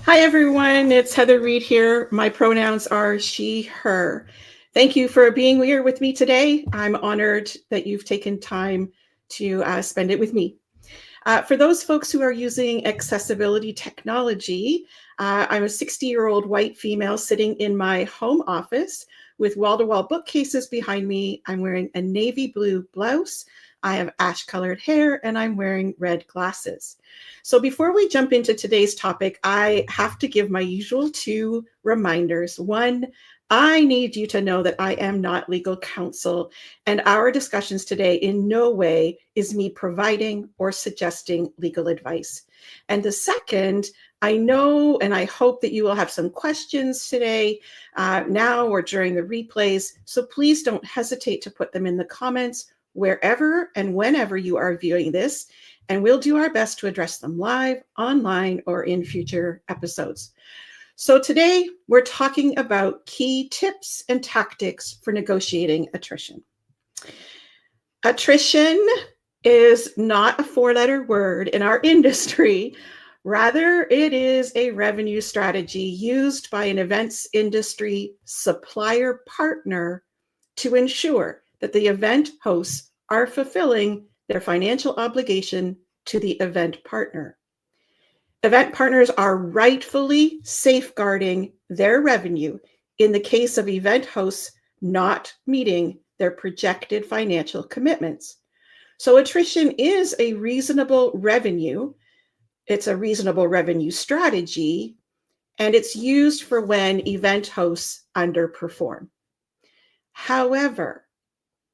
Hi, everyone. It's Heather Reed here. My pronouns are she, her. Thank you for being here with me today. I'm honored that you've taken time to spend it with me. For those folks who are using accessibility technology, I'm a 60-year-old white female sitting in my home office with wall-to-wall bookcases behind me. I'm wearing a navy blue blouse. I have ash-colored hair, and I'm wearing red glasses. So before we jump into today's topic, I have to give my usual two reminders. One, I need you to know that I am not legal counsel, and our discussions today in no way is me providing or suggesting legal advice. And the second, I know and I hope that you will have some questions today, now or during the replays. So please don't hesitate to put them in the comments wherever and whenever you are viewing this, and we'll do our best to address them live, online, or in future episodes. So today we're talking about key tips and tactics for negotiating attrition. Attrition is not a four-letter word in our industry. Rather, it is a revenue strategy used by an events industry supplier partner to ensure that the event hosts are fulfilling their financial obligation to the event partner. Event partners are rightfully safeguarding their revenue in the case of event hosts not meeting their projected financial commitments. So attrition is a reasonable revenue. It's a reasonable revenue strategy, and it's used for when event hosts underperform. However,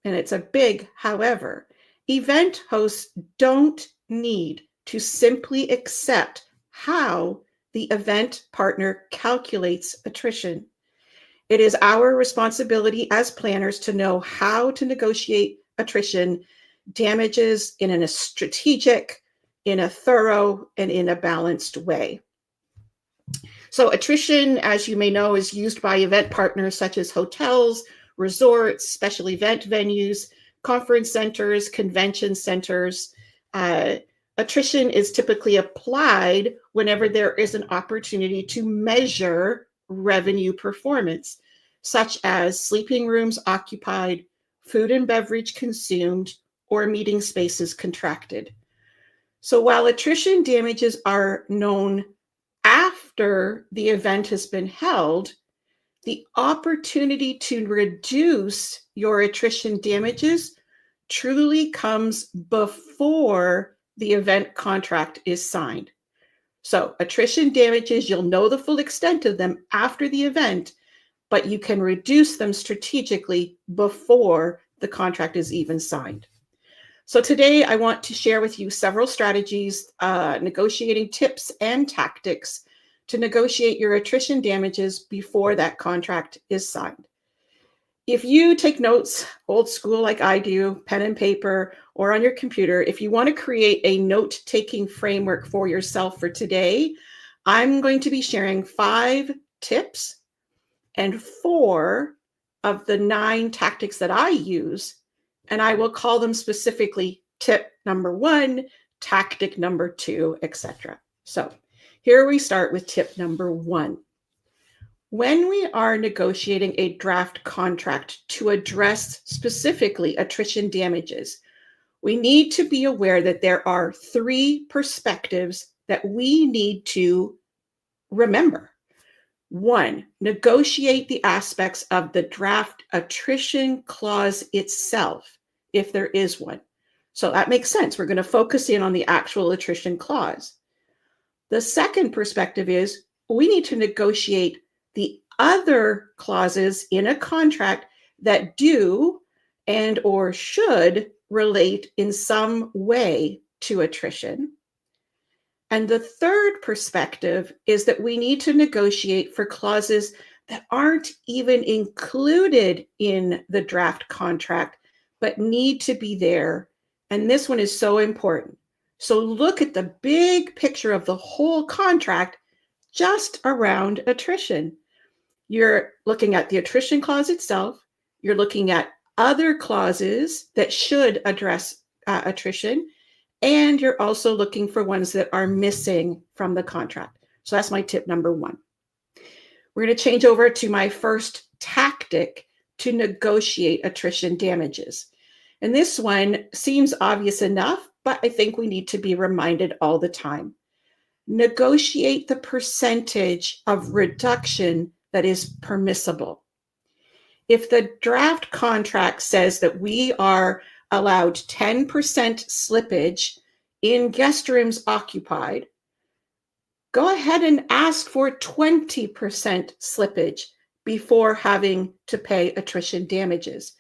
and it's a big however, event hosts don't need to simply accept how the event partner calculates attrition. It is our responsibility as planners to know how to negotiate attrition damages in a strategic, in a thorough, and in a balanced way. So attrition, as you may know, is used by event partners such as hotels, resorts, special event venues, conference centers, convention centers. Attrition is typically applied whenever there is an opportunity to measure revenue performance, such as sleeping rooms occupied, food and beverage consumed, or meeting spaces contracted. So while attrition damages are known after the event has been held, the opportunity to reduce your attrition damages truly comes before the event contract is signed. So attrition damages, you'll know the full extent of them after the event, but you can reduce them strategically before the contract is even signed. So today I want to share with you several strategies, negotiating tips and tactics to negotiate your attrition damages before that contract is signed. If you take notes, old school like I do, pen and paper, or on your computer, if you want to create a note-taking framework for yourself for today, I'm going to be sharing 5 tips and 4 of the 9 tactics that I use, and I will call them specifically tip number 1, tactic number 2, etc. So here we start with tip number 1. When we are negotiating a draft contract to address specifically attrition damages, we need to be aware that there are 3 perspectives that we need to remember. 1, negotiate the aspects of the draft attrition clause itself, if there is one. So that makes sense. We're going to focus in on the actual attrition clause. The second perspective is we need to negotiate the other clauses in a contract that do and or should relate in some way to attrition. And the third perspective is that we need to negotiate for clauses that aren't even included in the draft contract, but need to be there. And this one is so important. So look at the big picture of the whole contract just around attrition. You're looking at the attrition clause itself. You're looking at other clauses that should address attrition. And you're also looking for ones that are missing from the contract. So that's my tip number one. We're going to change over to my first tactic to negotiate attrition damages. And this one seems obvious enough, but I think we need to be reminded all the time. Negotiate the percentage of reduction that is permissible. If the draft contract says that we are allowed 10% slippage in guest rooms occupied, go ahead and ask for 20% slippage before having to pay attrition damages.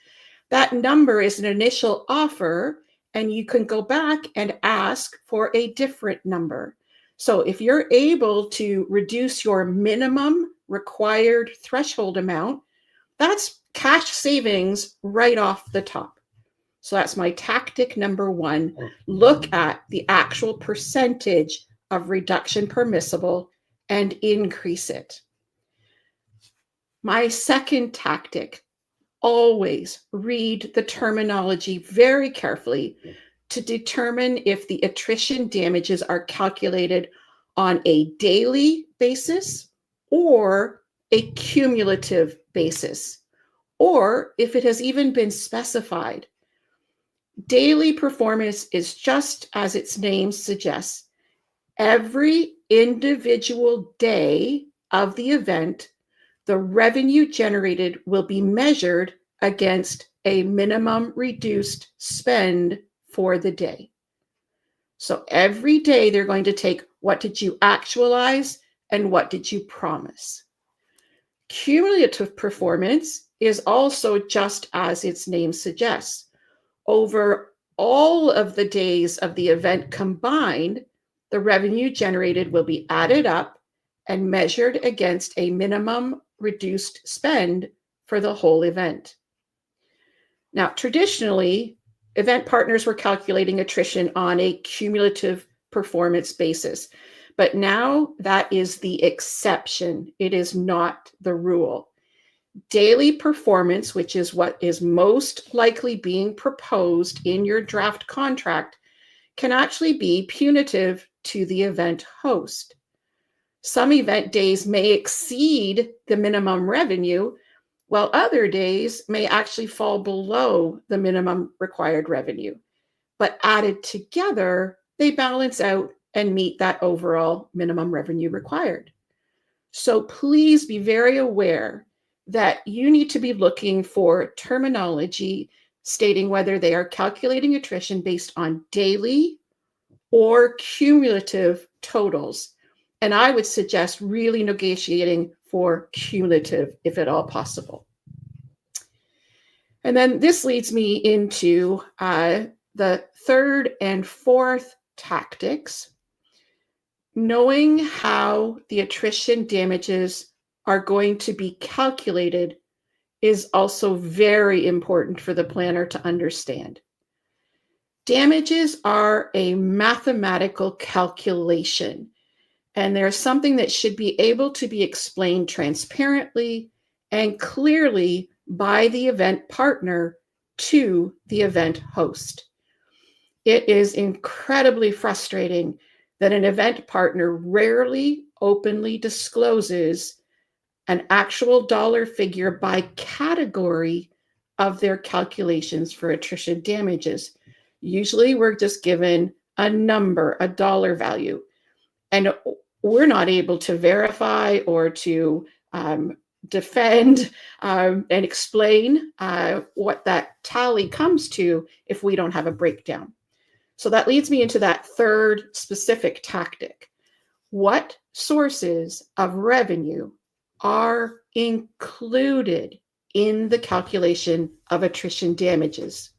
That number is an initial offer, and you can go back and ask for a different number. So if you're able to reduce your minimum required threshold amount, that's cash savings right off the top. So that's my tactic number one. Look at the actual percentage of reduction permissible and increase it. My second tactic, always read the terminology very carefully to determine if the attrition damages are calculated on a daily basis or a cumulative basis, or if it has even been specified. Daily performance is just as its name suggests. Every individual day of the event, the revenue generated will be measured against a minimum reduced spend for the day. So every day they're going to take what did you actualize and what did you promise. Cumulative performance is also just as its name suggests. Over all of the days of the event combined, the revenue generated will be added up and measured against a minimum reduced spend for the whole event. Now, traditionally, event partners were calculating attrition on a cumulative performance basis, but now that is the exception. It is not the rule. Daily performance, which is what is most likely being proposed in your draft contract, can actually be punitive to the event host. Some event days may exceed the minimum revenue, while other days may actually fall below the minimum required revenue. But added together, they balance out and meet that overall minimum revenue required. So please be very aware that you need to be looking for terminology stating whether they are calculating attrition based on daily or cumulative totals. And I would suggest really negotiating for cumulative, if at all possible. And then this leads me into the third and fourth tactics. Knowing how the attrition damages are going to be calculated is also very important for the planner to understand. Damages are a mathematical calculation, and there's something that should be able to be explained transparently and clearly by the event partner to the event host. It is incredibly frustrating that an event partner rarely openly discloses an actual dollar figure by category of their calculations for attrition damages. Usually we're just given a number, a dollar value, and we're not able to verify or to defend and explain what that tally comes to if we don't have a breakdown. So that leads me into that third specific tactic. What sources of revenue are included in the calculation of attrition damages?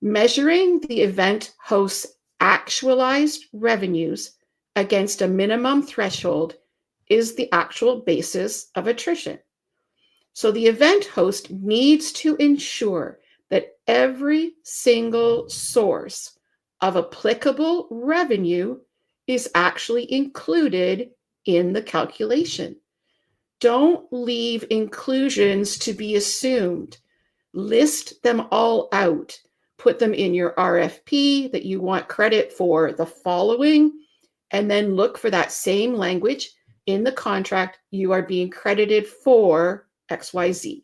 Measuring the event host's actualized revenues against a minimum threshold is the actual basis of attrition. So the event host needs to ensure that every single source of applicable revenue is actually included in the calculation. Don't leave inclusions to be assumed. List them all out. Put them in your RFP that you want credit for the following, and then look for that same language in the contract. You are being credited for XYZ.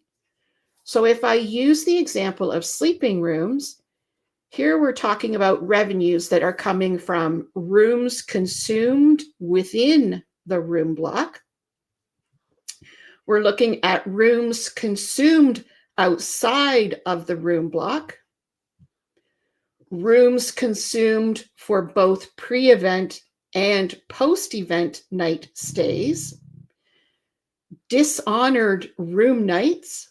So if I use the example of sleeping rooms, here we're talking about revenues that are coming from rooms consumed within the room block. We're looking at rooms consumed outside of the room block, rooms consumed for both pre-event and post-event night stays, dishonored room nights,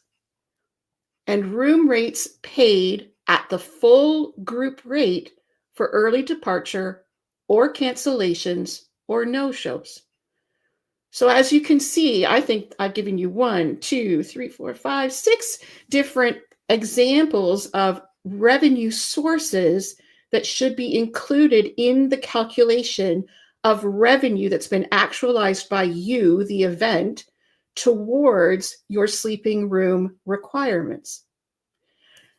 and room rates paid at the full group rate for early departure or cancellations or no-shows. So as you can see, I think I've given you 1, 2, 3, 4, 5, 6 different examples of revenue sources that should be included in the calculation of revenue that's been actualized by you, the event, towards your sleeping room requirements.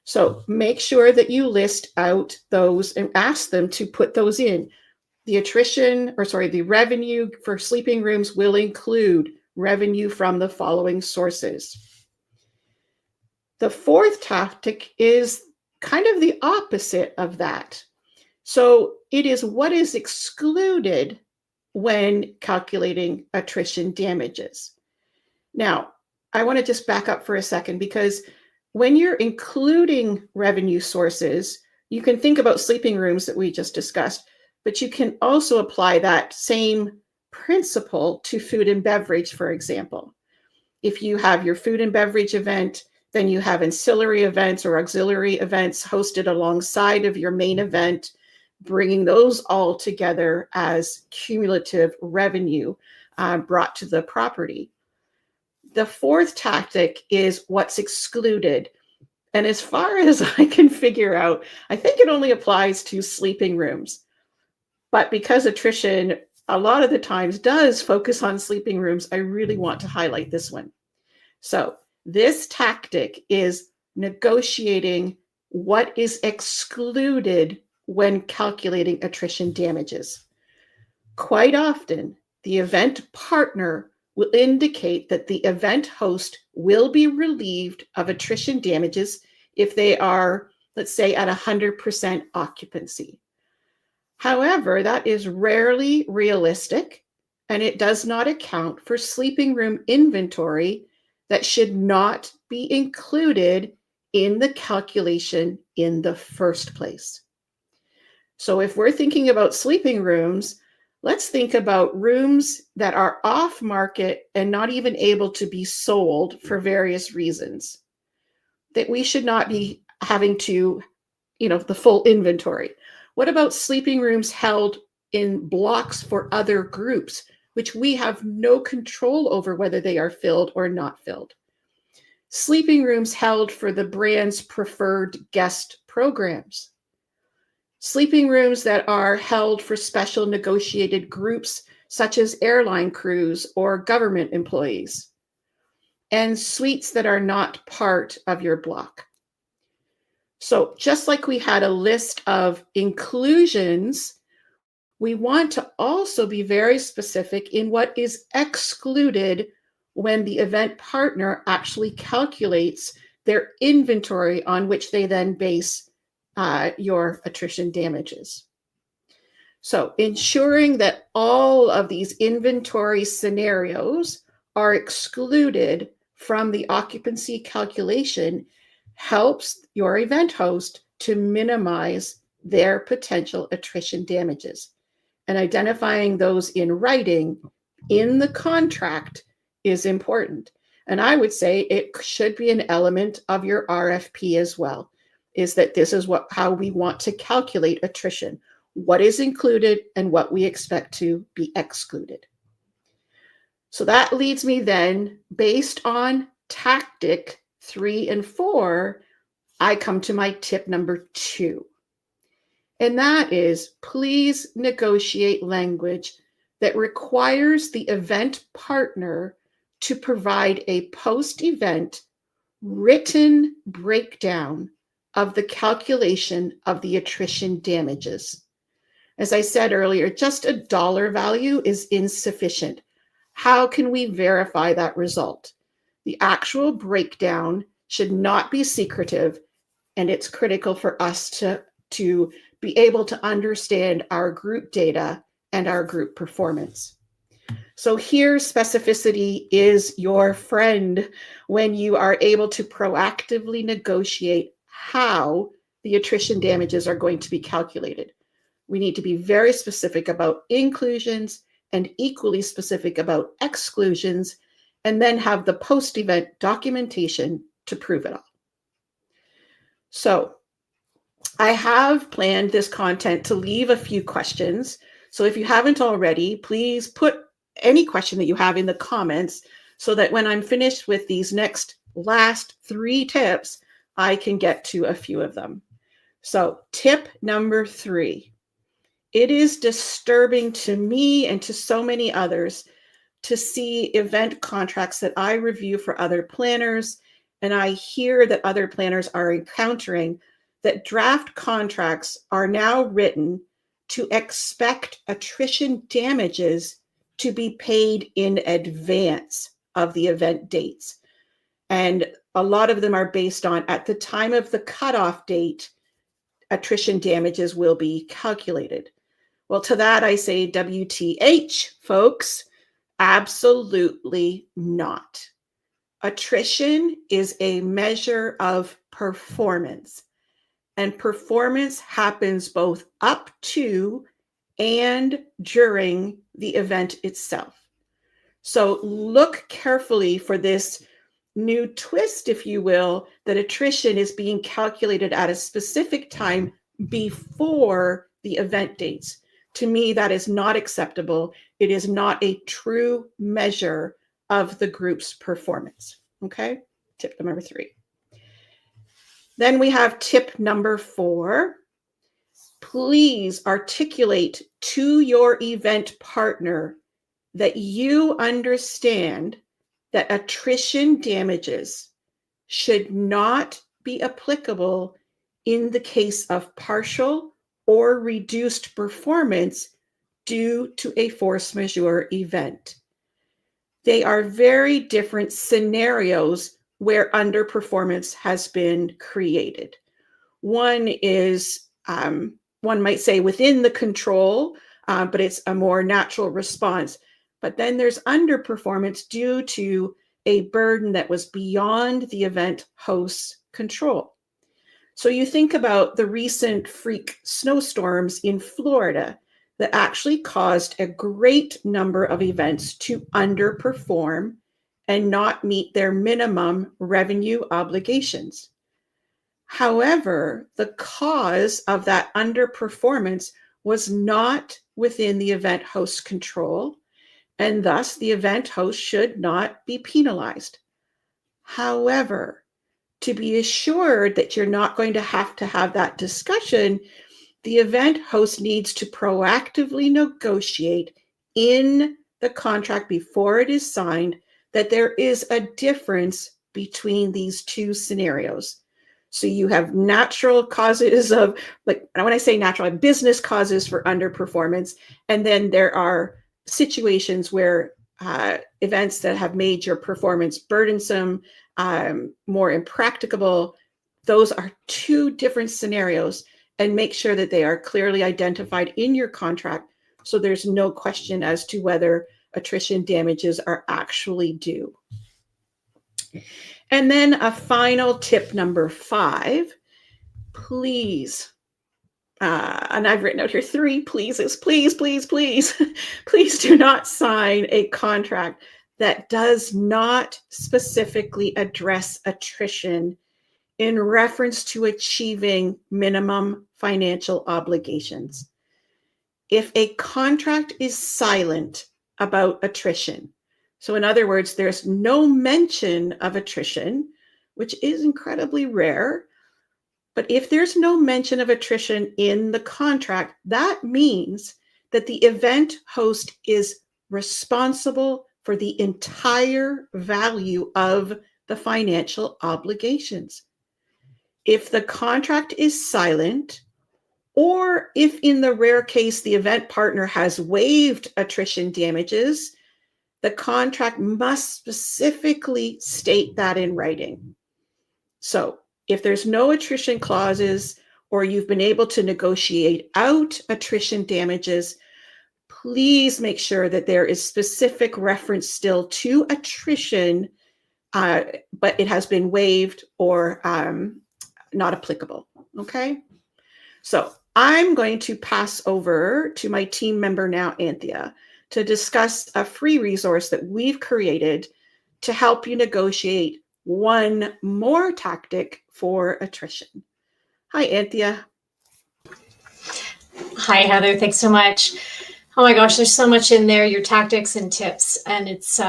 So make sure that you list out those and ask them to put those in. The revenue for sleeping rooms will include revenue from the following sources. The fourth tactic is kind of the opposite of that. So it is what is excluded when calculating attrition damages. Now, I want to just back up for a second, because when you're including revenue sources, you can think about sleeping rooms that we just discussed, but you can also apply that same principle to food and beverage, for example. If you have your food and beverage event, then you have ancillary events or auxiliary events hosted alongside of your main event, bringing those all together as cumulative revenue brought to the property. The fourth tactic is what's excluded. And as far as I can figure out, I think it only applies to sleeping rooms. But because attrition a lot of the times does focus on sleeping rooms, I really want to highlight this one. So this tactic is negotiating what is excluded when calculating attrition damages. Quite often, the event partner will indicate that the event host will be relieved of attrition damages if they are, let's say, at 100% occupancy. However, that is rarely realistic, and it does not account for sleeping room inventory that should not be included in the calculation in the first place. So if we're thinking about sleeping rooms, let's think about rooms that are off market and not even able to be sold for various reasons, that we should not be having to, the full inventory. What about sleeping rooms held in blocks for other groups, which we have no control over whether they are filled or not filled? Sleeping rooms held for the brand's preferred guest programs. Sleeping rooms that are held for special negotiated groups, such as airline crews or government employees. And suites that are not part of your block. So just like we had a list of inclusions, we want to also be very specific in what is excluded when the event partner actually calculates their inventory on which they then base your attrition damages. So ensuring that all of these inventory scenarios are excluded from the occupancy calculation helps your event host to minimize their potential attrition damages. And identifying those in writing in the contract is important. And I would say it should be an element of your RFP as well, is that this is how we want to calculate attrition, what is included and what we expect to be excluded. So that leads me then, based on tactic 3 and 4, I come to my tip number 2. And that is, please negotiate language that requires the event partner to provide a post-event written breakdown of the calculation of the attrition damages. As I said earlier, just a dollar value is insufficient. How can we verify that result? The actual breakdown should not be secretive, and it's critical for us to be able to understand our group data and our group performance. So here, specificity is your friend when you are able to proactively negotiate how the attrition damages are going to be calculated. We need to be very specific about inclusions and equally specific about exclusions, and then have the post-event documentation to prove it all. So I have planned this content to leave a few questions. So if you haven't already, please put any question that you have in the comments so that when I'm finished with these last 3 tips, I can get to a few of them. So tip number 3, it is disturbing to me and to so many others to see event contracts that I review for other planners, and I hear that other planners are encountering that draft contracts are now written to expect attrition damages to be paid in advance of the event dates. And a lot of them are based on, at the time of the cutoff date, attrition damages will be calculated. Well, to that I say, WTH, folks, absolutely not. Attrition is a measure of performance, and performance happens both up to and during the event itself. So look carefully for this new twist, if you will, that attrition is being calculated at a specific time before the event dates. To me, that is not acceptable. It is not a true measure of the group's performance. Okay, tip number 3. Then we have tip number 4. Please articulate to your event partner that you understand that attrition damages should not be applicable in the case of partial or reduced performance due to a force majeure event. They are very different scenarios where underperformance has been created. One is, one might say, within the control, but it's a more natural response. But then there's underperformance due to a burden that was beyond the event host's control. So you think about the recent freak snowstorms in Florida that actually caused a great number of events to underperform and not meet their minimum revenue obligations. However, the cause of that underperformance was not within the event host's control, and thus the event host should not be penalized. However, to be assured that you're not going to have that discussion, the event host needs to proactively negotiate in the contract before it is signed that there is a difference between these 2 scenarios. So you have natural causes of, like, when I say natural, business causes for underperformance, and then there are situations where events that have made your performance burdensome, more impracticable. Those are 2 different scenarios, and make sure that they are clearly identified in your contract so there's no question as to whether attrition damages are actually due. And then a final tip number 5, please, and I've written out here 3 pleases, please, please, please, please do not sign a contract that does not specifically address attrition in reference to achieving minimum financial obligations. If a contract is silent about attrition, so in other words, there's no mention of attrition, which is incredibly rare, but if there's no mention of attrition in the contract, that means that the event host is responsible for the entire value of the financial obligations. If the contract is silent, Or if in the rare case the event partner has waived attrition damages, the contract must specifically state that in writing. So if there's no attrition clauses or you've been able to negotiate out attrition damages, please make sure that there is specific reference still to attrition, but it has been waived or not applicable. Okay. So I'm going to pass over to my team member now, Anthea, to discuss a free resource that we've created to help you negotiate one more tactic for attrition. Hi, Anthea. Hi, Heather. Thanks so much. Oh my gosh, there's so much in there, your tactics and tips, and it's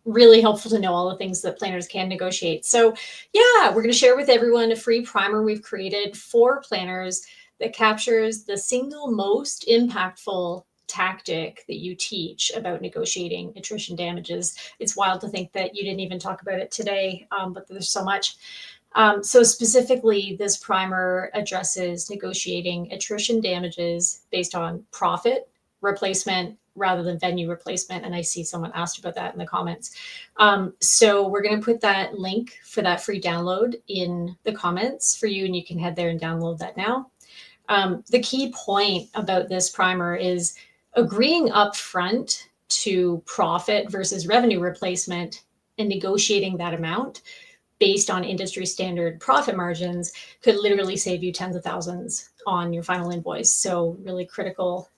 really helpful to know all the things that planners can negotiate. So yeah, we're going to share with everyone a free primer we've created for planners that captures the single most impactful tactic that you teach about negotiating attrition damages. It's wild to think that you didn't even talk about it today, but there's so much. So specifically, this primer addresses negotiating attrition damages based on profit replacement rather than venue replacement. And I see someone asked about that in the comments. So we're going to put that link for that free download in the comments for you, and you can head there and download that now. The key point about this primer is agreeing up front to profit versus revenue replacement and negotiating that amount based on industry standard profit margins could literally save you tens of thousands on your final invoice. So really critical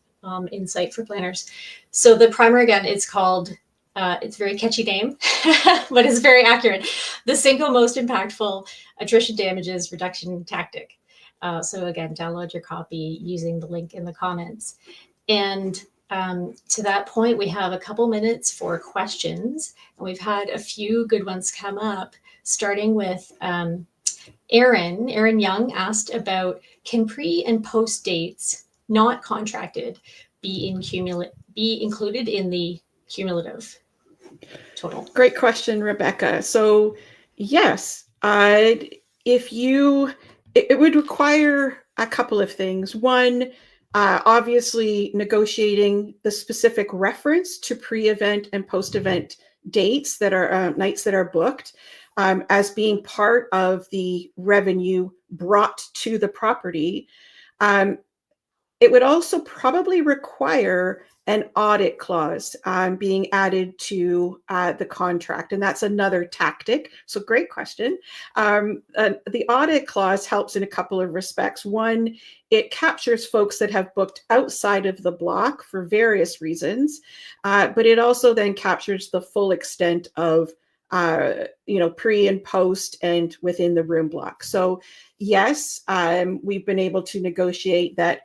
insight for planners. So the primer, again, it's called, it's a very catchy name, but it's very accurate. The single most impactful attrition damages reduction tactic. So again, download your copy using the link in the comments. And to that point, we have a couple minutes for questions. And we've had a few good ones come up, starting with Aaron Young asked about, can pre and post dates not contracted be included in the cumulative total? Great question, Rebecca. So yes, if you, it would require a couple of things. One, obviously negotiating the specific reference to pre-event and post-event dates that are nights that are booked as being part of the revenue brought to the property. It would also probably require an audit clause being added to the contract, and that's another tactic. So great question. The audit clause helps in a couple of respects. One, it captures folks that have booked outside of the block for various reasons, but it also then captures the full extent of pre and post and within the room block. So yes, we've been able to negotiate that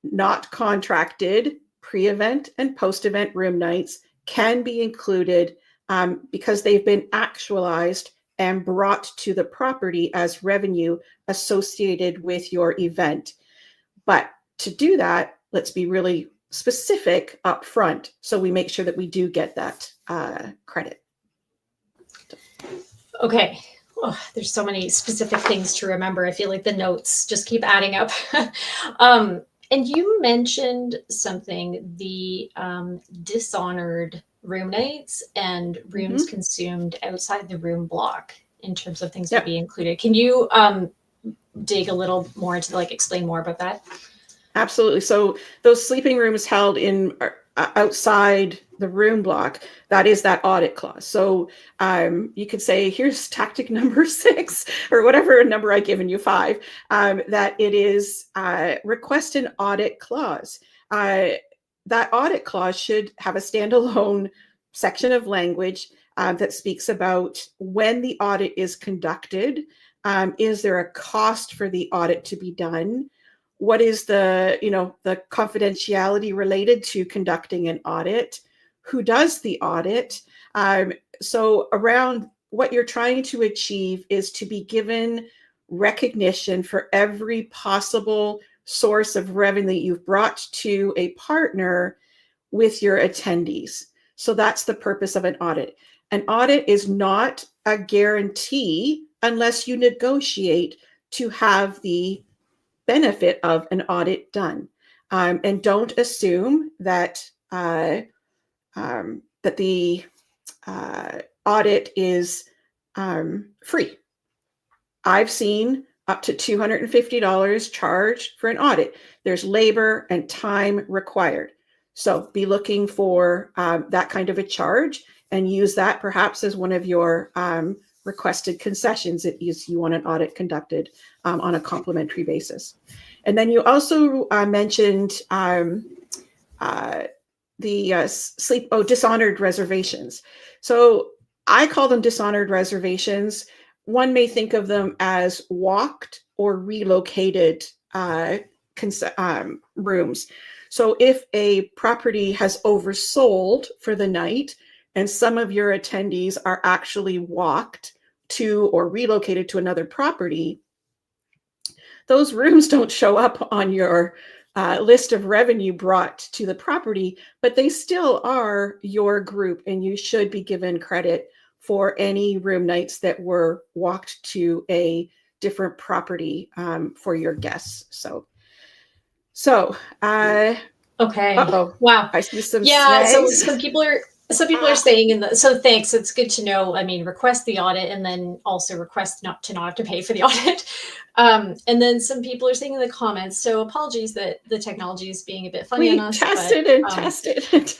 not contracted pre-event and post-event room nights can be included because they've been actualized and brought to the property as revenue associated with your event. But to do that, let's be really specific up front so we make sure that we do get that credit. Okay. Oh, there's so many specific things to remember. I feel like the notes just keep adding up. And you mentioned something, the dishonored room nights and rooms consumed outside the room block in terms of things to be included. Can you dig a little more into, like, explain more about that? Absolutely. So those sleeping rooms held in outside the room block, that is that audit clause. So you could say, here's tactic number 6 or whatever number I've given you, 5, that it is request an audit clause. That audit clause should have a standalone section of language that speaks about when the audit is conducted. Is there a cost for the audit to be done? What is the confidentiality related to conducting an audit? Who does the audit? So around what you're trying to achieve is to be given recognition for every possible source of revenue that you've brought to a partner with your attendees. So that's the purpose of an audit. An audit is not a guarantee unless you negotiate to have the benefit of an audit done. And don't assume that that the audit is free. I've seen up to $250 charged for an audit. There's labor and time required. So be looking for that kind of a charge and use that perhaps as one of your requested concessions if you want an audit conducted on a complimentary basis. And then you also mentioned dishonored reservations. So I call them dishonored reservations. One may think of them as walked or relocated rooms. So if a property has oversold for the night and some of your attendees are actually walked to or relocated to another property, those rooms don't show up on your list of revenue brought to the property, but they still are your group, and you should be given credit for any room nights that were walked to a different property for your guests. Okay. Uh-oh. Wow. I see some snags. So some people are saying so thanks. It's good to know. I mean, request the audit and then also request not have to pay for the audit. And then some people are saying in the comments, so apologies that the technology is being a bit funny on us. Tested.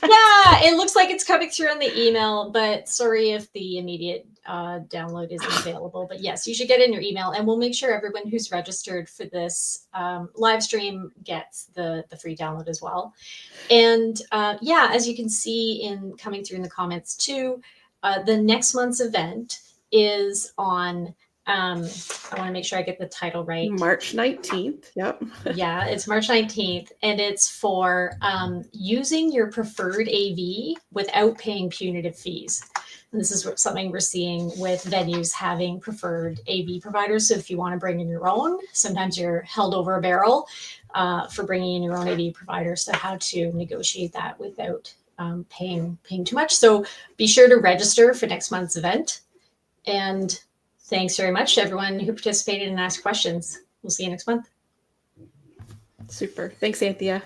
Yeah, it looks like it's coming through on the email, but sorry if the immediate download isn't available. But yes, you should get in your email, and we'll make sure everyone who's registered for this live stream gets the free download as well. And yeah, as you can see in coming through in the comments too, the next month's event is on, I want to make sure I get the title right. March 19th. Yep. Yeah, it's March 19th, and it's for using your preferred AV without paying punitive fees. And this is something we're seeing with venues having preferred AV providers. So if you want to bring in your own, sometimes you're held over a barrel for bringing in your own AV provider. So how to negotiate that without paying too much. So be sure to register for next month's event. And thanks very much to everyone who participated and asked questions. We'll see you next month. Super. Thanks, Anthea.